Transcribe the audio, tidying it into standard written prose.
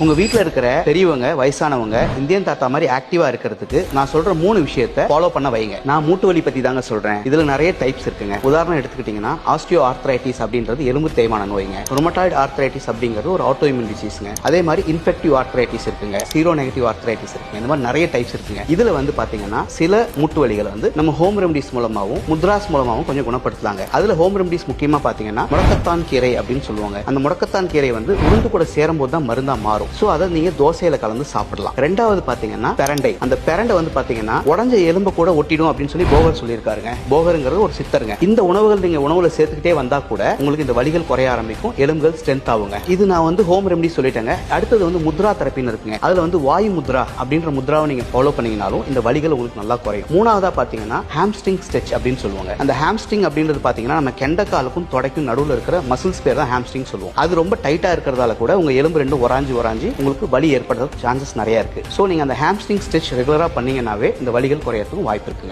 உங்க வீட்ல இருக்கிற பெரியவங்க வயசானவங்க இந்தியன் தாத்தா மாதிரி ஆக்டிவா இருக்கிறதுக்கு நான் சொல்ற 3 விஷயத்தை ஃபாலோ பண்ண வைங்க. நான் மூட்டு வலி பத்தி தாங்க சொல்றேன். இதுல நிறைய டைப்ஸ் இருக்குங்க. உதாரணம் எடுத்துக்கிட்டீங்கன்னா ஆஸ்டியோ ஆர்த்ரைட்டிஸ் அப்படின்றது எலும்பு தேய்மான நோய்ங்க. ருமட்டாய்டு ஆர்த்ரைட்டிஸ் அப்படிங்கிறது ஒரு ஆட்டோஇம்யூன் டிசீஸ்ங்க. அதே மாதிரி இன்ஃபெக்டிவ் ஆர்த்ரைட்டிஸ் இருக்குங்க. சீரோ நெகட்டிவ் ஆர்த்ரைட்டிஸ் இருக்குங்க. இந்த மாதிரி நிறைய டைப்ஸ் இருக்குங்க. இதுல பாத்தீங்கன்னா சில மூட்டு வலிகளை நம்ம ஹோம் ரெமடிஸ் மூலமாவும் முத்ராஸ் மூலமாவும் கொஞ்சம் குணப்படுத்தலாங்க. அதுல ஹோம் ரெமடிஸ் முக்கியமா பாத்தீங்கன்னா முடக்கத்தான் கீரை அப்படின்னு சொல்லுவாங்க. அந்த முடக்கத்தான் கீரை உளுந்து கூட சேரும் போது தான் மருந்தா மாறும். சோ அதை நீங்க தோசையில கலந்து சாப்பிடலாம். ரெண்டாவது பாத்தீங்கன்னா பெரண்டை. அந்த பெரண்டை பாத்தீங்கன்னா உடஞ்ச எலும்பு கூட ஒட்டிடும் அப்படின்னு சொல்லி போகர் சொல்லியிருக்காருங்க. போகருங்கிறது ஒரு சித்தருங்க. இந்த உணவுகள் நீங்க உணவுல சேர்த்துக்கிட்டே வந்தா கூட உங்களுக்கு இந்த வலிகள் குறைய ஆரம்பிக்கும், எலும்புகள் ஸ்ட்ரென்த் ஆகுங்க. இது நான் ஹோம் ரெமடி சொல்லிட்டேங்க. அடுத்தது முத்ரா தெரப்பின்னு இருக்குங்க. அதுல வாயு முத்ரா அப்படின்ற முத்ராவை நீங்க ஃபாலோ பண்ணீங்கனாலும் இந்த வலிகள் உங்களுக்கு நல்லா குறையும். மூணாவதா பாத்தீங்கன்னா ஹாம்ஸ்ட்ரிங் ஸ்ட்ரெச் அப்படின்னு சொல்லுவாங்க. அந்த ஹாம்ஸ்ட்ரிங் அப்படின்றது பாத்தீங்கன்னா நம்ம கெண்டக்காலுக்கும் தொடைக்கும் நடுவில் இருக்கிற மசில்ஸ் பேர் தான் ஹாம்ஸ்ட்ரிங் சொல்லுவோம். அது ரொம்ப டைட்டா இருக்கிறதால கூட உங்க எலும்பு ரெண்டும் ஒராஞ்சி உங்களுக்கு வலி ஏற்படுறதுக்கு சான்சஸ் நிறைய இருக்கு. சோ நீங்க அந்த ஹாம்ஸ்ட்ரிங் ஸ்ட்ரெச் ரெகுலரா பண்ணீங்கன்னாவே இந்த வலிகள் குறையறதுக்கு வாய்ப்பு இருக்குங்க.